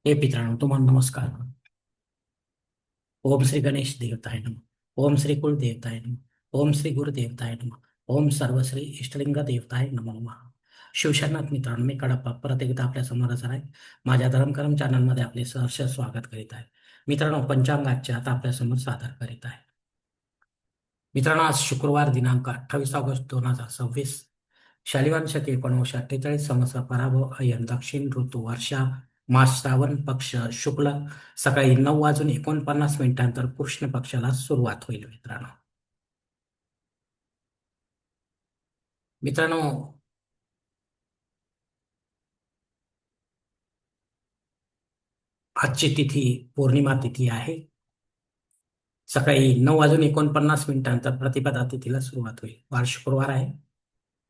हे मित्रांनो तुम्हाला नमस्कार. ओम श्री गणेश देवताय नमः. ओम श्री कुल देवताय नमः. ओम श्री गुरु देवताय नमः. ओम सर्वश्री इष्टलिंग देवताय नमो नमः. शिवशरणात मित्रांनो, मी कडप्पा परत एकदा आपल्या समोर हजर आहे. माझ्या धर्मकरम चॅनलमध्ये आपले सहर्ष स्वागत करीत आहे. मित्रांनो, पंचांगाच्या आता आपल्या समोर सादर करीत आहे. मित्रांनो, आज शुक्रवार दिनांक 28 ऑगस्ट 2026, शालिवान शके 1948 संवत्सर पराभव अयन दक्षिण ऋतू वर्षा मास श्रावण पक्ष शुक्ल सकाळी 9:49 कृष्ण पक्षाला सुरुवात होईल. मित्रांनो मित्रांनो आजची तिथी पौर्णिमा तिथी आहे. सकाळी 9:49 प्रतिपदा तिथीला सुरुवात होईल. वार शुक्रवार आहे.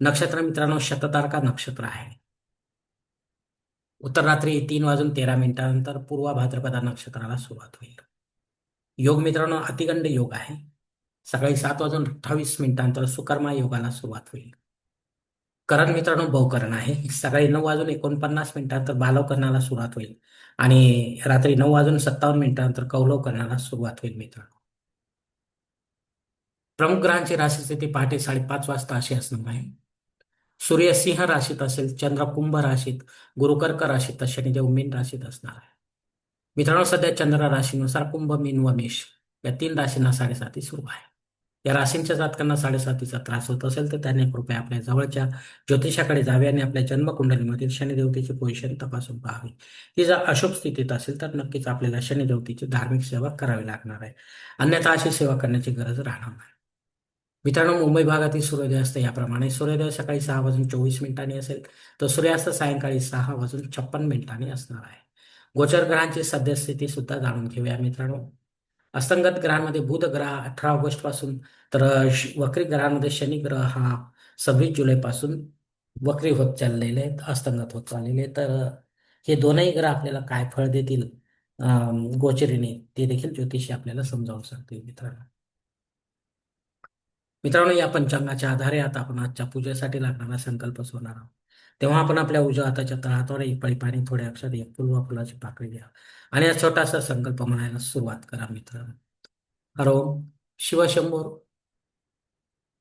नक्षत्र मित्रांनो शततारका नक्षत्र आहे. उत्तर रात्री 3:13 पूर्व भाद्रपदा नक्षत्राला सुरुवात होईल. योग मित्रांनो अतिगंड योग आहे. सकाळी 7:28 सुकर्मा योगाला सुरुवात होईल. करण मित्रांनो बहुकरण आहे. सकाळी 9:49 बालव सुरुवात होईल आणि रात्री 9:57 कौलव करण्याला सुरुवात होईल. मित्रांनो प्रमुख ग्रहांची राशी स्थिती पहाटे 5:30 वाजता अशी असणार आहे. सूर्य सिंह राशीत असेल, चंद्र कुंभ राशीत, गुरु कर्क राशीत तर शनिदेव मीन राशीत असणार आहे. मित्रांनो सध्या चंद्र राशीनुसार कुंभ, मीन व मेष या तीन राशींना 7.5 सुरू आहे. या राशींच्या जातकांना 7.5चा त्रास होत असेल तर त्यांनी कृपया आपल्या जवळच्या ज्योतिषाकडे जावे आणि आपल्या जन्मकुंडलीमधील शनिदेवतेची पोझिशन तपासून पाहावी. ती जर अशुभ स्थितीत असेल तर नक्कीच आपल्याला शनिदेवतेची धार्मिक सेवा करावी लागणार आहे. अन्यथा अशी सेवा करण्याची गरज राहणार नाही. मित्रांनो मुंबई भागातील सूर्योदय याप्रमाणे सूर्योदय सकाळी 6:24 असेल तर सूर्यास्त सायंकाळी 6:56 असणार आहे. गोचर ग्रहांची सद्यस्थिती सुद्धा जाणून घेऊया. मित्रांनो अस्तंगत ग्रहांमध्ये बुध ग्रह 18 ऑगस्ट पासून तर वक्री ग्रहांमध्ये शनी ग्रह हा 26 जुलै पासून वक्री होत चाललेले आहेत, अस्तंगत होत चाललेले आहेत. तर हे दोनही ग्रह आपल्याला काय फळ देतील गोचरीने ते देखील ज्योतिषी आपल्याला समजावून सांगतील. मित्रांनो मित्रांनो या पंचांगाच्या आधारे आता आपण आजच्या पूजेसाठी लागणारा संकल्प सोडणार आहोत. तेव्हा आपण आपल्या उजव्या हाताच्या तळहातावर एक पळी पाणी, थोडे अक्षर, एक फुल वा फुलाची पाकळी घ्या आणि हा छोटासा संकल्प म्हणायला सुरुवात करा. मित्रांनो हर ओम शिवशंभो,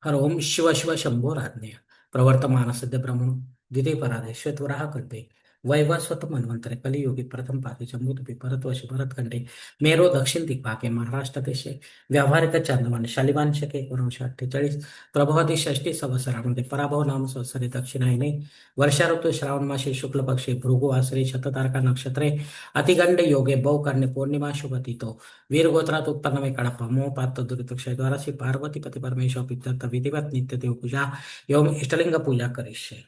हर ओम शिव शिव शंभो राज्ञ प्रवर्तमान सद्य ब्रह्मणो द्वितीय परादे श्वेतवराह कल्पे वैवस्वत मन्वंतरे कलियुगी प्रथम पादे जम्बूद्वीपे भरतवर्षे भरतखंडे मेरो दक्षिण दिग्भागे महाराष्ट्र देशे व्यावहारिक चांदमान शालिवान शके 1948 प्रभवती षष्टी संवत्सरामध्ये पराभव नाम संवत्सरे दक्षिणायने वर्षा ऋतू श्रावण मासे शुक्ल पक्षे भृगु वासरे शततारका नक्षत्रे अतिगंड योगे बहुकर्णे पौर्णिमा शुभतिथो वीर गोत्रात उत्पन्न में कड़प्पा मोह पात्र दुरित क्षय द्वारा श्री पार्वती पती परमेश्वर पित्तर विधिवत नित्य देव पूजा एवं इष्टलिंग पूजा करिष्ये.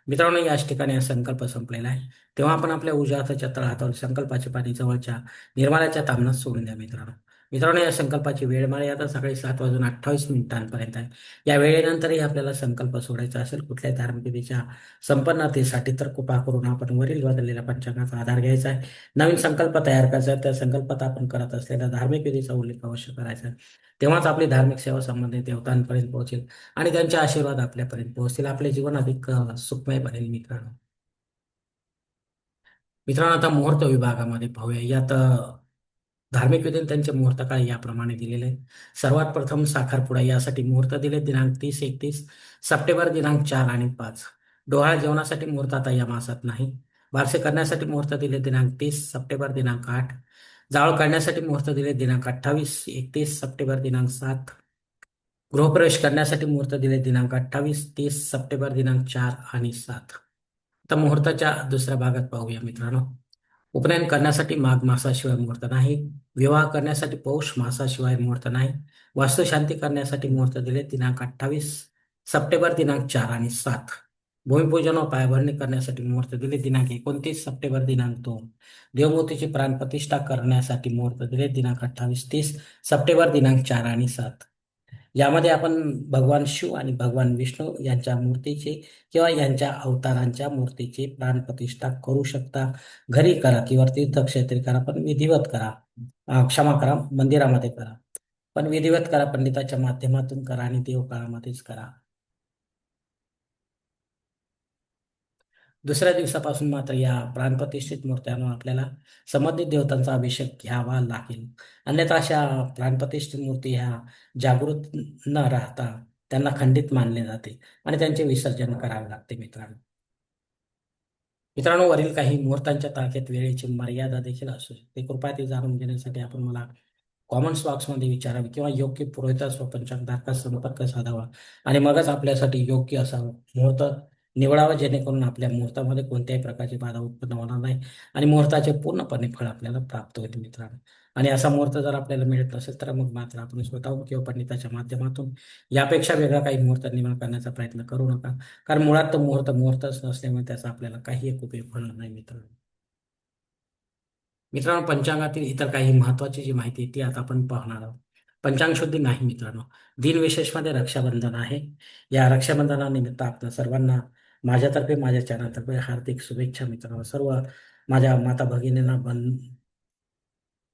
मित्रांनो याच ठिकाणी हा संकल्प संपलेला आहे. तेव्हा आपण आपल्या उजव्या हाताच्या तळहातावर संकल्पाचे पाणी जवळच्या निर्माल्याच्या तामनात सोडून द्या. मित्रांनो मित्रांनो या संकल्पाची वेळ मर्यादा सकाळी 7:28 आहे. या वेळेनंतरही आपल्याला संकल्प सोडायचा असेल कुठल्याही धार्मिक विधीच्या संपन्नतेसाठी तर कृपा करून आपण वरील बदललेल्या पंचांगाचा आधार घ्यायचा आहे. नवीन संकल्प तयार करायचा आहे. त्या संकल्पात आपण करत असलेल्या धार्मिक विधीचा उल्लेख अवश्य करायचा आहे. तेव्हाच आपली धार्मिक सेवा संबंधित देवतांपर्यंत पोहोचेल आणि त्यांचे आशीर्वाद आपल्यापर्यंत पोहोचतील. आपले जीवन अधिक सुखमय बनेल. मित्रांनो मित्रांनो आता मुहूर्त विभागामध्ये पाहूया. यात धार्मिक विधी त्यांचे मुहूर्त काळ याप्रमाणे दिलेले आहेत. सर्वात प्रथम साखरपुडा यासाठी मुहूर्त दिले दिनांक 30-31 सप्टेंबर दिनांक 4 आणि 5. डोहाळ जेवणासाठी मुहूर्त आता या मासात नाही. बारसे करण्यासाठी मुहूर्त दिले दिनांक 30 सप्टेंबर दिनांक 8. जावळ काढण्यासाठी मुहूर्त दिले दिनांक 28-31 सप्टेंबर दिनांक 7. गृहप्रवेश करण्यासाठी मुहूर्त दिले दिनांक 28-30 सप्टेंबर दिनांक 4 आणि 7. आता मुहूर्ताच्या दुसऱ्या भागात पाहूया. मित्रांनो उपनयन करण्यासाठी माघ मासाशिवाय मुहूर्त नाही. विवाह करण्यासाठी पौष मासाशिवाय मुहूर्त नाही. वास्तुशांती करण्यासाठी मुहूर्त दिले दिनांक 28 सप्टेंबर दिनांक 4 आणि 7. भूमिपूजन व पायाभरणी करण्यासाठी मुहूर्त दिले दिनांक 29 सप्टेंबर दिनांक 2. देवमूर्तीची प्राणप्रतिष्ठा करण्यासाठी मुहूर्त दिले दिनांक 28-30 सप्टेंबर दिनांक 4 आणि 7. यामध्ये आपण भगवान शिव आणि भगवान विष्णू यांच्या मूर्तीची किंवा यांच्या अवतारांच्या मूर्तीची प्राणप्रतिष्ठा करू शकता. घरी करा किंवा तीर्थक्षेत्री करा पण विधिवत करा. क्षमा करा मंदिरामध्ये करा पण विधिवत करा, पंडिताच्या माध्यमातून करा आणि देवकाळामध्येच करा. दुसऱ्या दिवसापासून मात्र या प्राणप्रतिष्ठित मूर्त्यांवर आपल्याला संबंधित देवतांचा अभिषेक घ्यावा लागेल. अन्यथा अशा प्राणप्रतिष्ठित मूर्ती ह्या जागृत न राहता त्यांना खंडित मानले जाते आणि त्यांचे विसर्जन करावे लागते मित्रांनो. मित्रांनो, वरील काही मुहूर्तांच्या तारखेत वेळेची मर्यादा देखील असू शकते. कृपया ते जाणून घेण्यासाठी आपण मला कॉमेंट्स बॉक्समध्ये विचारावे किंवा योग्य पुरोहितास व पंचांगधारकास संपर्क साधावा आणि मगच आपल्यासाठी योग्य असा मुहूर्त निवडावा, जेणेकरून आपल्या मुहूर्तामध्ये कोणत्याही प्रकारची बाधा उत्पन्न होणार नाही आणि मुहूर्ताचे पूर्णपणे फळ आपल्याला प्राप्त होईल मित्रांनो. आणि असा मुहूर्त जर आपल्याला मिळत नसेल तर मग मात्र आपण स्वतःहून किंवा पंडिताच्या माध्यमातून यापेक्षा वेगळा काही मुहूर्त निर्माण करण्याचा प्रयत्न करू नका. कारण मुळात तो मुहूर्त मुहूर्तच नसल्यामुळे त्याचा आपल्याला काही एक उपयोग होणार नाही मित्रांनो. मित्रांनो, पंचांगातील इतर काही महत्त्वाची जी माहिती आहे ती आता आपण पाहणार आहोत. पंचांग शुद्धी नाही मित्रांनो. दिनविशेषमध्ये रक्षाबंधन आहे. या रक्षाबंधनानिमित्त आपल्या सर्वांना माझ्यातर्फे, माझ्या चॅनलतर्फे हार्दिक शुभेच्छा मित्रांनो. सर्व माझ्या माता भगिनींना,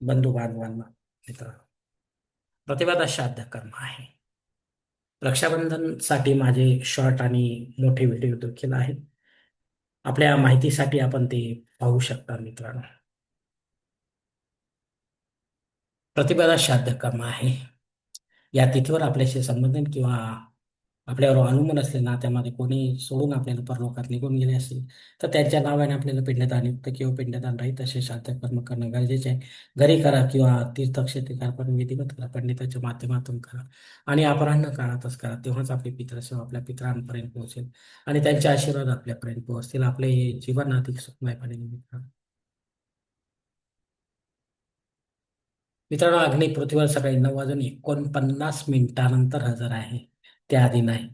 बंधू बांधवांना मित्रांनो. प्रतिपदा श्राद्ध कर्म आहे. रक्षाबंधनसाठी माझे शॉर्ट आणि मोठे व्हिडिओ देखील आहेत. आपल्या माहितीसाठी आपण ते पाहू शकता मित्रांनो. प्रतिपदा श्राद्ध कर्म आहे. या तिथीवर आपल्याशी संबंधित किंवा आपल्यावर अवलंबून असले नात्यामध्ये कोणी सोडून आपल्याला परलोकात निघून गेले असतील तर त्यांच्या नावाने आपल्याला पिंडदान युक्त किंवा पिंडदान राहील तसे श्राद्ध कर्म करणं गरजेचे आहे. घरी करा किंवा तीर्थक्षेत्री करा, पण विधिवत करा, पंडिताच्या माध्यमातून करा आणि अपराह्न काळातच करा. तेव्हाच आपली पितृसेवा आपल्या पितरांपर्यंत पोहोचेल आणि त्यांचे आशीर्वाद आपल्यापर्यंत पोहोचतील. आपले जीवन अधिक सुखमयपणे निमित्त. मित्रांनो, अग्नी पृथ्वीवर सकाळी 9:49 हजर आहे, त्याआधी नाही.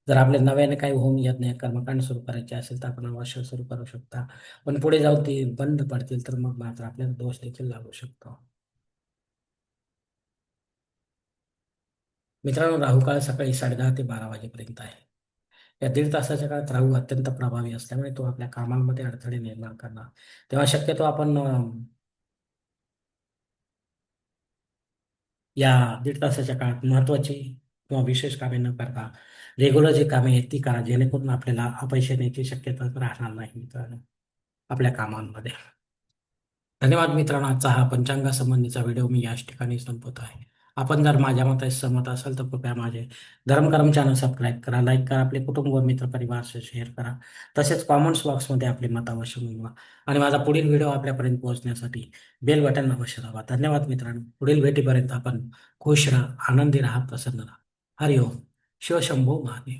जर आपल्या नव्याने काही होम यज्ञ कर्मकांड सुरू करायचे असेल तर आपण अवश्य सुरू करू शकता. पण पुढे जाऊन ते बंद पडतील तर मग मात्र आपल्याला दोष देखील लागू शकतो. मित्रांनो, राहू काळ सकाळी 10:30 ते 12 वाजेपर्यंत आहे. या दीड तासाच्या काळात राहू अत्यंत प्रभावी असल्यामुळे तो आपल्या कामांमध्ये अडथळे निर्माण करणार. तेव्हा शक्यतो आपण या दीड तासाच्या काळात महत्त्वाची किंवा विशेष कामे न करता रेग्युलर जी कामे आहेत ती करा, जेणेकरून आपल्याला अपयश येण्याची शक्यता राहणार नाही मित्रांनो आपल्या कामांमध्ये. धन्यवाद मित्रांनो. आजचा हा पंचांगासंबंधीचा व्हिडिओ मी याच ठिकाणी संपवत आहे. आपण जर माझ्या मताशी सहमत असाल तर कृपया माझे धर्मकर्म चॅनल सबस्क्राईब करा, लाईक करा, आपले कुटुंब व मित्रपरिवाराशी शेअर करा. तसेच कॉमेंट्स बॉक्समध्ये आपले मत अवश्य नोंदवा आणि माझा पुढील व्हिडिओ आपल्यापर्यंत पोहोचण्यासाठी बेल बटन अवश्य दाबा. धन्यवाद मित्रांनो. पुढील भेटीपर्यंत आपण खुश राहा, आनंदी राहा, प्रसन्न राहा. हरिओम. शिवशंभो महादेव.